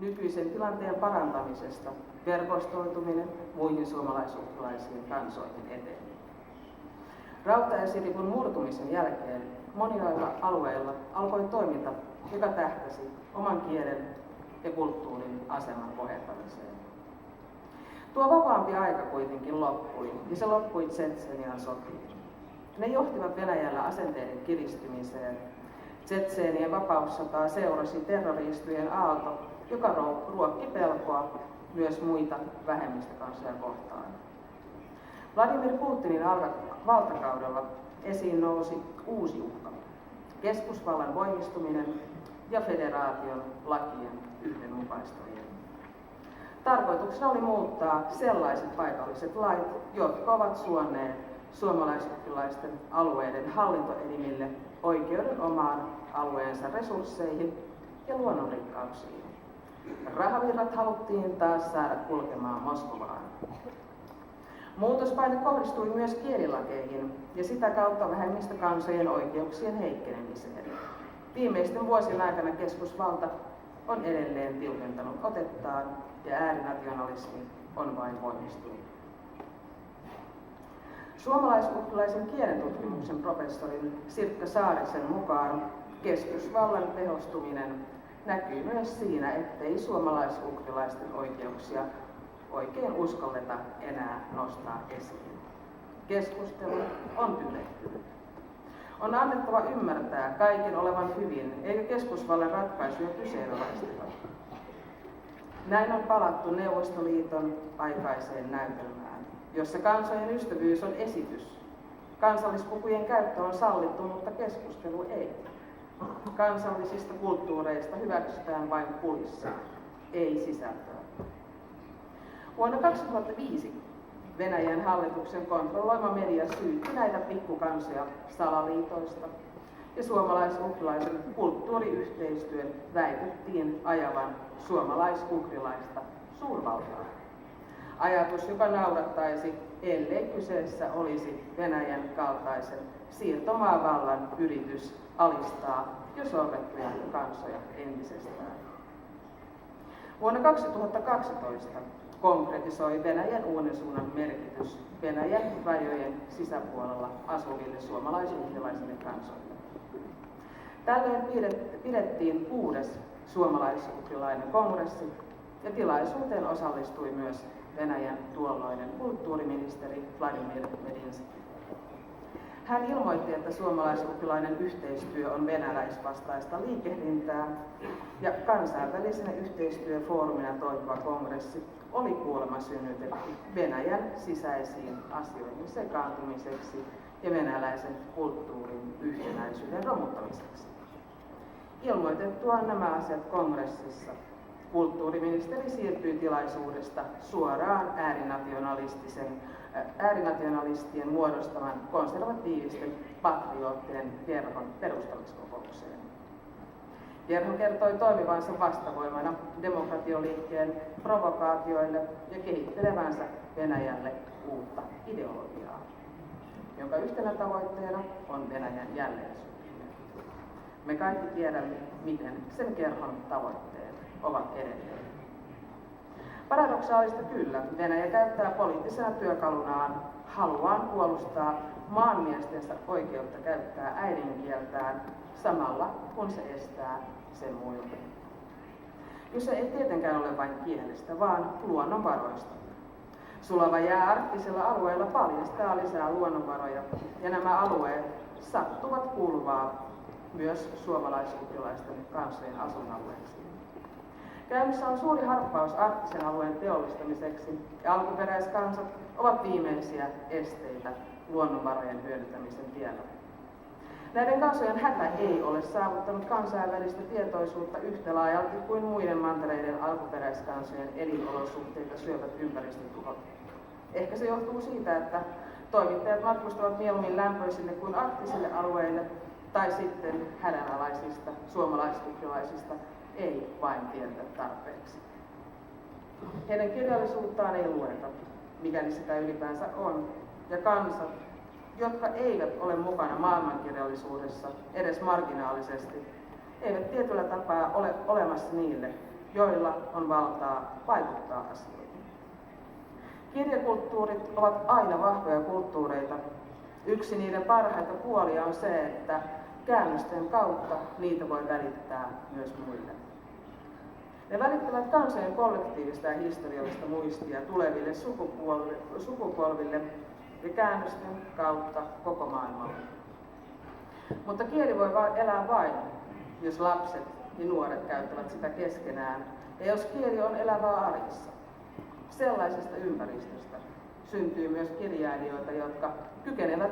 nykyisen tilanteen parantamisesta verkostoituminen muihin suomalaisuhkalaisiin kansoihin eteen. Rautaesiripun murtumisen jälkeen monilla alueilla alkoi toiminta, joka tähtäsi oman kielen ja kulttuurin aseman kohentamiseen. Tuo vapaampi aika kuitenkin loppui, ja se loppui Tšetšenian sotiin. Ne johtivat Venäjällä asenteiden kiristymiseen. Tšetšenien vapaussotaa seurasi terrori-iskujen aalto, joka ruokki pelkoa myös muita vähemmistökansoja kohtaan. Vladimir Putinin valtakaudella esiin nousi uusi uhka, keskusvallan voimistuminen ja federaation lakien yhdenmukaistaminen. Tarkoituksena oli muuttaa sellaiset paikalliset lait, jotka ovat suoneet suomalaisoppilaisten alueiden hallintoelimille oikeuden omaan alueensa resursseihin ja luonnonrikkauksiin. Rahavirrat haluttiin taas saada kulkemaan Moskovaan. Muutospaine kohdistui myös kielilakeihin ja sitä kautta vähemmistökansojen oikeuksien heikkenemiseen. Viimeisten vuosien aikana keskusvalta on edelleen tiukentanut otettaan ja äärinationalismi on vain voimistunut. Suomalais-ugrilaisen kielentutkimuksen professorin Sirkka Saarisen mukaan keskusvallan tehostuminen näkyy myös siinä, ettei suomalais-ugrilaisten oikeuksia oikein uskalleta enää nostaa esiin. Keskustelu on tyhlentynyt. On annettava ymmärtää kaiken olevan hyvin, eikä keskusvallan ratkaisuja kyseenalaisteta. Näin on palattu Neuvostoliiton aikaiseen näytelmään, jossa kansojen ystävyys on esitys. Kansallispukujen käyttö on sallittu, mutta keskustelu ei. Kansallisista kulttuureista hyväksytään vain kulissa, ei sisältöä. Vuonna 2005 Venäjän hallituksen kontrolloima media syytti näitä pikkukansoja salaliitoista ja suomalais-ugrilaisen kulttuuriyhteistyön väitettiin ajavan suomalais-ugrilaista suurvaltaa. Ajatus, joka naurattaisi, ellei kyseessä olisi Venäjän kaltaisen siirtomaavallan yritys alistaa jo sorrettuja kansoja entisestään. Vuonna 2012 konkretisoi Venäjän uuden suunnan merkitys Venäjän rajojen sisäpuolella asuville suomalais-ugrilaisille kansoille. Tällöin pidettiin 6. suomalais-ugrilainen kongressi ja tilaisuuteen osallistui myös Venäjän tuolloinen kulttuuriministeri Vladimir Medinski. Hän ilmoitti, että suomalais-ugrilainen yhteistyö on venäläisvastaista liikehdintää ja kansainvälisenä yhteistyöfoorumina toimiva kongressi oli kuulemma synnytetty Venäjän sisäisiin asioihin sekaantumiseksi ja venäläisen kulttuurin yhtenäisyyden romuttamiseksi. Ilmoitettuaan nämä asiat kongressissa, kulttuuriministeri siirtyi tilaisuudesta suoraan äärinationalistien muodostaman konservatiivisten patriottien verkon perustamiskokoukseen. Gerho kertoi toimivansa vastavoimana demokratioliikkeen provokaatioille ja kehittelevänsä Venäjälle uutta ideologiaa, jonka yhtenä tavoitteena on Venäjän jälleensyntyminen. Me kaikki tiedämme, miten sen Gerhon tavoitteet ovat edelleen. Paradoksaalista kyllä, Venäjä käyttää poliittisena työkalunaan haluaan puolustaa maanmiestensä oikeutta käyttää äidinkieltään samalla, kun se estää sen muilta. Kyse ei tietenkään ole vain kielestä, vaan luonnonvaroista. Sulava jää arktisella alueella paljastaa lisää luonnonvaroja, ja nämä alueet sattuvat kuuluvaa myös suomalais-ugrilaisten kansojen asuinalueisiin. Käynnissä on suuri harppaus arktisen alueen teollistamiseksi, ja alkuperäiskansat ovat viimeisiä esteitä luonnonvarojen hyödyntämisen tiellä. Näiden kansojen hätä ei ole saavuttanut kansainvälistä tietoisuutta yhtä laajalti kuin muiden mantereiden alkuperäiskansojen elinolosuhteita syövät ympäristötuhot. Ehkä se johtuu siitä, että toimittajat matkustavat mieluummin lämpöisille kuin arktisille alueille, tai sitten hädänalaisista suomalaisugrilaisista ei vain tiedetä tarpeeksi. Heidän kirjallisuuttaan ei lueta, mikäli sitä ylipäänsä on, ja kansat, jotka eivät ole mukana maailmankirjallisuudessa edes marginaalisesti, eivät tietyllä tapaa ole olemassa niille, joilla on valtaa vaikuttaa asioihin. Kirjakulttuurit ovat aina vahvoja kulttuureita. Yksi niiden parhaita puolia on se, että käännösten kautta niitä voi välittää myös muille. Ne välittävät kansojen kollektiivista ja historiallista muistia tuleville sukupolville ja käännösten kautta koko maailmalle. Mutta kieli voi elää vain, jos lapset ja nuoret käyttävät sitä keskenään ja jos kieli on elävää arjessa. Sellaisesta ympäristöstä syntyy myös kirjailijoita, jotka kykenevät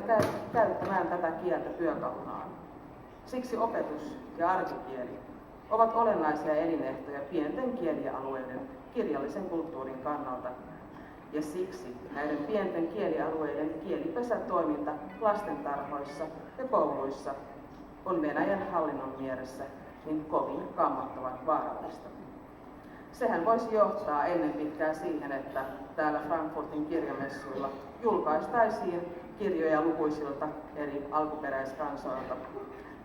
käyttämään tätä kieltä työkalunaan. Siksi opetus ja arkikieli ovat olennaisia elinehtoja pienten kielialueiden kirjallisen kulttuurin kannalta. Ja siksi näiden pienten kielialueiden kielipesätoiminta lastentarhoissa ja kouluissa on Venäjän hallinnon mielessä niin kovin kammottavan vaarallista. Sehän voisi johtaa ennen pitkään siihen, että täällä Frankfurtin kirjamessuilla julkaistaisiin kirjoja lukuisilta eri alkuperäiskansoilta,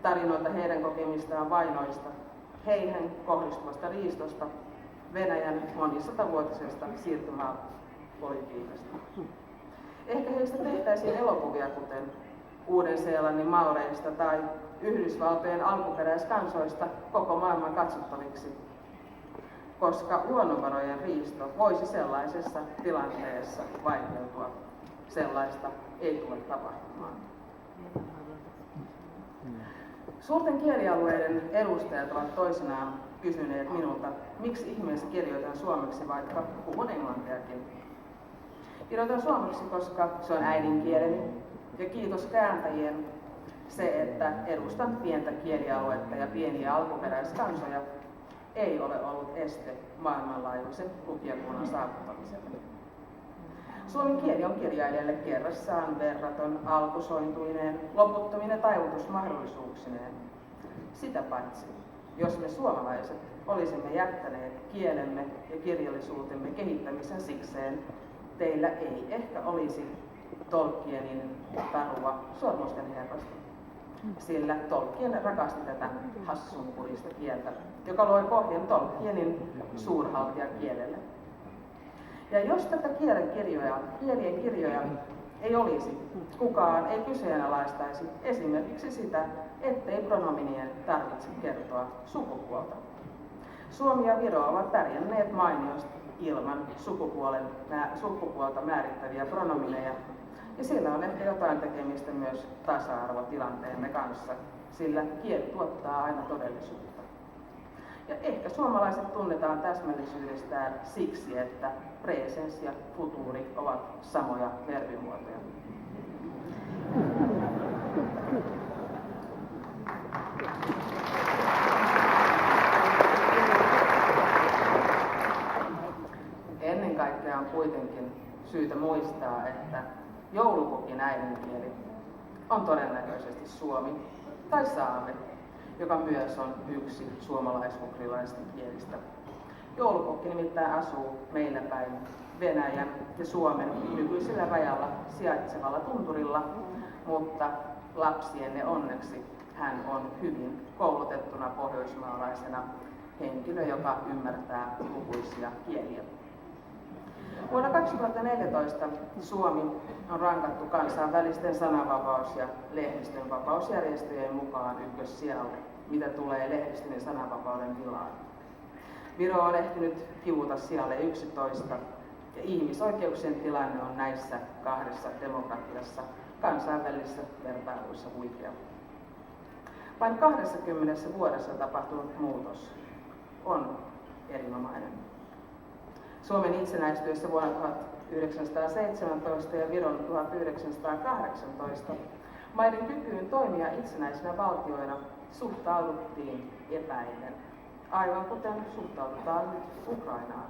tarinoita heidän kokemistaan vainoista, heihin kohdistuvasta riistosta, Venäjän monisatavuotisesta siirtymäpolitiikasta. Ehkä heistä tehtäisiin elokuvia, kuten Uuden-Seelannin maoreista tai Yhdysvaltojen alkuperäiskansoista koko maailman katsottaviksi, koska luonnonvarojen riisto voisi sellaisessa tilanteessa vaikeutua. Sellaista ei tule tapahtumaan. Suurten kielialueiden edustajat ovat toisinaan kysyneet minulta, miksi ihmeessä kirjoitan suomeksi, vaikka puhun englantiakin. Kirjoitan suomeksi, koska se on äidinkieleni, ja kiitos kääntäjien se, että edustan pientä kielialuetta ja pieniä alkuperäiskansoja, ei ole ollut este maailmanlaajuisen lukijakunnan saavuttamiselle. Suomen kieli on kirjailijalle kerrassaan verraton, alkusointuineen, loputtomine taivutusmahdollisuuksineen. Sitä paitsi, jos me suomalaiset olisimme jättäneet kielemme ja kirjallisuutemme kehittämisen sikseen, teillä ei ehkä olisi Tolkienin tarua Sormusten herrasta, sillä Tolkien rakasti tätä hassunkurista kieltä, joka loi pohjan Tolkienin suurhaltijakielelle. Ja jos tätä kielien kirjoja ei olisi, kukaan ei kyseenalaistaisi esimerkiksi sitä, ettei pronominien tarvitse kertoa sukupuolta. Suomi ja Viro ovat pärjänneet mainiosti ilman sukupuolta määrittäviä pronomineja, ja sillä on ehkä jotain tekemistä myös tasa-arvotilanteemme kanssa, sillä kieli tuottaa aina todellisuutta. Ja ehkä suomalaiset tunnetaan täsmällisyydestään siksi, että presens ja futuri ovat samoja verbimuotoja. Ennen kaikkea on kuitenkin syytä muistaa, että joulupukin äidinkieli on todennäköisesti suomi tai saame, joka myös on yksi suomalais-ugrilaisista kielistä. Joulupukki nimittäin asuu meillä päin Venäjän ja Suomen nykyisellä rajalla sijaitsevalla tunturilla, mutta lapsienne onneksi hän on hyvin koulutettuna pohjoismaalaisena henkilö, joka ymmärtää lukuisia kieliä. Vuonna 2014 Suomi on rankattu kansainvälisten sananvapaus- ja lehdistönvapausjärjestöjen mukaan ykkössijalle, mitä tulee lehdistön ja sananvapauden tilaan. Viro on ehtinyt kivuta sijalle 11, ja ihmisoikeuksien tilanne on näissä kahdessa demokratiassa kansainvälisissä vertailuissa huikea. Vain 20 vuodessa tapahtunut muutos on erinomainen. Suomen itsenäistyessä vuonna 1917 ja Viron 1918 maiden kykyyn toimia itsenäisinä valtioina suhtauduttiin epäillen, aivan kuten suhtaudutaan nyt Ukrainaan.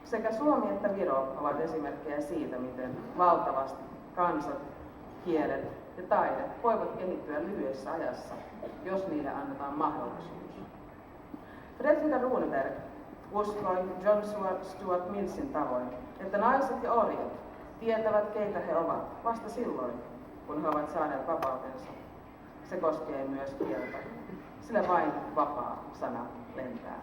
Sekä Suomi että Viro ovat esimerkkejä siitä, miten valtavasti kansat, kielet ja taide voivat kehittyä lyhyessä ajassa, jos niille annetaan mahdollisuus. Fredrika Runeberg uskoi John Stuart Millsin tavoin, että naiset ja orjat tietävät, keitä he ovat vasta silloin, kun he ovat saaneet vapautensa. Se koskee myös kieltä, sillä vain vapaa sana lentää.